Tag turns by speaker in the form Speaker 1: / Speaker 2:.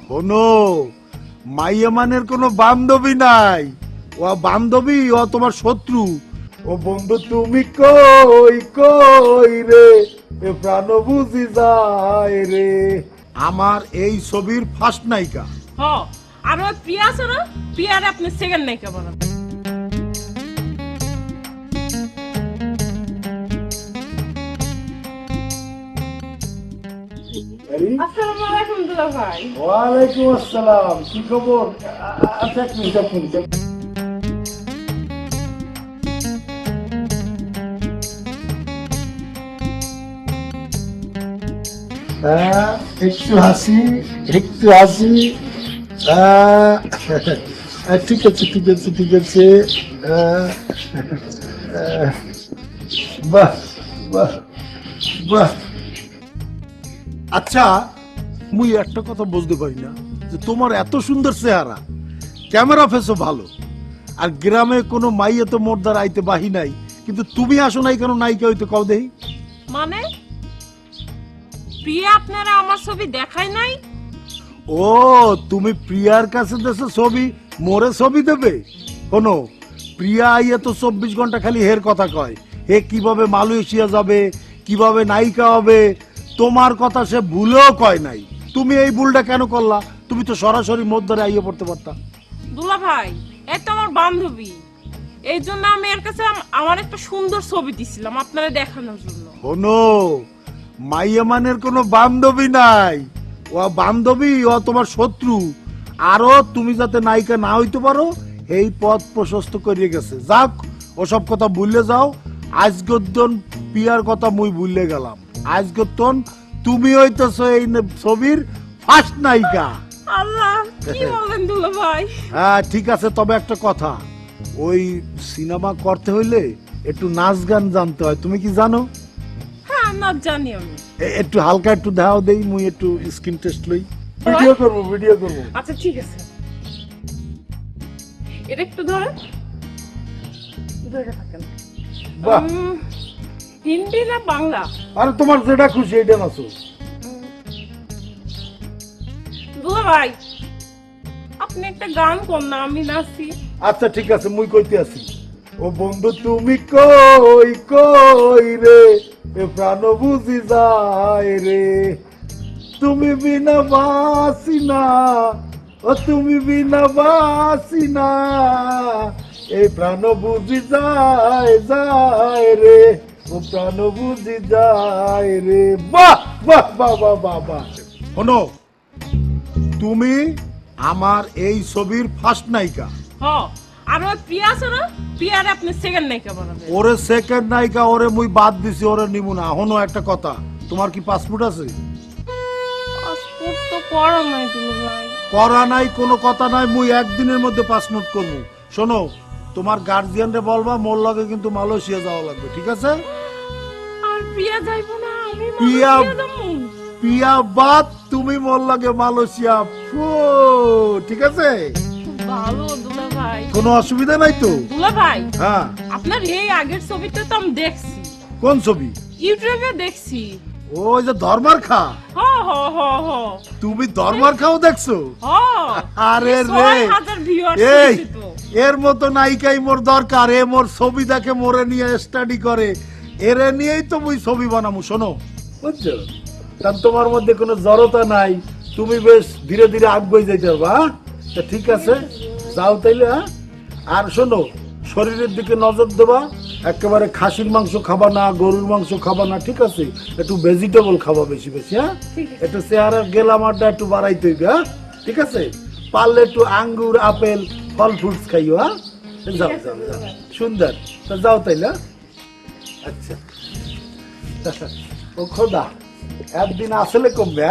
Speaker 1: শোনো, মাইয়া মানের কোনো বান্ধবী নাই। ও বান্ধবী, ও তোমার শত্রু। ও বন্ধু তুমি কই কই রে, এ প্রাণ বুঝি যায় রে। আমার এই ছবির ফার্স্ট নায়িকা।
Speaker 2: হ আর ওই প্রিয়া আছে না, প্রিয়ার আপনি সেকেন্ড নায়িকা বানাবেন। আসসালামু আলাইকুম দুলা ভাই।
Speaker 1: ওয়ালাইকুম আসসালাম, কি খবর? আচ্ছা এক মিনিট। একটু হাসি। ঠিক আছে। বাহ বাহ বাহ। আচ্ছা, মুই একটা কথা বুঝতে পারি না যে তোমার এত সুন্দর চেহারা, ক্যামেরা ফেসও ভালো, আর গ্রামে কোনো মাইয়ে তো মোরদার আইতে বাহি নাই, কিন্তু তুমি আসো নাই কেন নায়িকা হইতে কও দেই?
Speaker 2: মানে প্রিয়া আপনারা আমার ছবি দেখায় নাই?
Speaker 1: ও, তুমি প্রিয়ার কাছে দেশে ছবি, মোরে ছবি দেবে? শোনো, প্রিয়া আইয়া তো 24 ঘন্টা খালি হের কথা কয়, হে কিভাবে মালয়েশিয়া যাবে, কিভাবে নায়িকা হবে, তোমার কথা সে ভুলেও কয় নাই। তুমি এই ভুলটা কেন করলা? তুমি তো সরাসরি মোদ্দারে আইয়া পড়তে পারতা।
Speaker 2: দুলা ভাই, এ তো আমার বান্ধবী, এই জন্য আমি এর কাছে আমার একটা সুন্দর ছবি দিছিলাম আপনারা দেখানোর জন্য।
Speaker 1: শোনো, মাইয়া মানের কোনো বান্ধবী নাই। ও বান্ধবী, ও তোমার শত্রু। আরো তুমি যাতে নায়িকা না হইতে পারো এই পথ প্রশস্ত করিয়ে গেছে। যাক, ওসব কথা ভুলে যাও। আজগদ্দন পিয়ার কথা মুই ভুলে গেলাম। আজগদ্দন তুমি হইতেছো এই ছবির ফার্স্ট নায়িকা।
Speaker 2: আল্লাহ, কি বলেন দুলা ভাই?
Speaker 1: হ্যাঁ ঠিক আছে, তবে একটা কথা, ওই সিনেমা করতে হইলে একটু নাচ গান জানতে হয়। তুমি কি জানো?
Speaker 2: হ্যাঁ, না জানি আমি।
Speaker 1: একটু হালকা একটু দেখাও দেই, মুই একটু স্ক্রিন টেস্ট লই। ভিডিও করব।
Speaker 2: আচ্ছা ঠিক আছে, এটা একটু ধরে থাকেন।
Speaker 1: বাহ,
Speaker 2: হিন্দি না বাংলা?
Speaker 1: আরে তোমার যেটা খুশি এটা নাচো।
Speaker 2: দুলা ভাই, আপনি একটা গান কোন না, আমি নাচি।
Speaker 1: আচ্ছা ঠিক আছে, মুই কইতে আছি। ও বন্ধু তুমি কই কই রে, এ প্রাণ বুঝি যায় রে। তুমি বিনা বাসি না, ও তুমি বিনা বাসি না, এই প্রাণ বুঝি যায় রে, ও প্রাণ বুঝি যায় রে। বাহ বাহ বাহ বাহ বাহ বাহ। শোনো, তুমি আমার এই ছবির ফার্স্ট নায়িকা।
Speaker 2: হ আর ওই প্রিয়া আছে না, প্রিয়ার আপনি সেকেন্ড নায়িকা বানাবেন।
Speaker 1: ওরে সেকেন্ড নায়িকা, ওরে মুই বাদ দিছি, ওরে নিমু না। হনো একটা কথা, তোমার কি পাসপোর্ট আছে?
Speaker 2: পাসপোর্ট তো করা নাই দুলা ভাই।
Speaker 1: করা নাই কোনো কথা নাই, মুই একদিনের মধ্যে পাসপোর্ট করবো। শোনো, তোমার গার্জিয়ানরে বলবা মোর লগে কিন্তু মালয়েশিয়া যাওয়া লাগবে, ঠিক আছে?
Speaker 2: আর প্রিয়া যাইবো না, আমি
Speaker 1: প্রিয়া
Speaker 2: মালয়েশিয়া যাবো।
Speaker 1: প্রিয়া বাদ, তুমি মোর লগে মালয়েশিয়া। ঠিক আছে,
Speaker 2: ভালো দুলা ভাই।
Speaker 1: কোনো অসুবিধা নাই তো?
Speaker 2: দুলা ভাই,
Speaker 1: হ্যাঁ,
Speaker 2: আপনার এই আগের ছবিটা তো আমি দেখছি,
Speaker 1: কোন ছবি?
Speaker 2: ইউটিউবে দেখছি।
Speaker 1: ওই যে ধর্মার খা।
Speaker 2: হ হ হ হ
Speaker 1: তুমি ধর্মার খাও দেখছো?
Speaker 2: হ
Speaker 1: আরে রে,
Speaker 2: ৬,০০০ ভিউয়ার্স
Speaker 1: এই
Speaker 2: হইছে তো।
Speaker 1: এর মতো নায়িকাই মোর দরকার। এ মোর ছবি দেখে মোরে নিয়ে স্টাডি করে, এরে নিয়েই তো মুই ছবি বানামু। শোনো, বুঝছো, কারণ তোমার মধ্যে কোনো জড়তা নাই, তুমি বেশ ধীরে ধীরে আগুয়ে যাইতে পারবা। তা ঠিক আছে, যাও তাইলে। হ্যাঁ, আর শোনো, শরীরের দিকে নজর দেবা। একেবারে খাসির মাংস খাবা না, গরুর মাংস খাবা না, ঠিক আছে? একটু ভেজিটেবল খাবা বেশি বেশি। হ্যাঁ, একটু চেহারার গেলামারটা একটু বাড়াইতে হইবে। হ্যাঁ ঠিক আছে, পারলে একটু আঙ্গুর আপেল ফল ফ্রুটস খাইও। হ্যাঁ, যাও যাও যাও, সুন্দর। তা যাও তাইলে। আচ্ছা, ও খোদা, একদিন আসলে কমবে।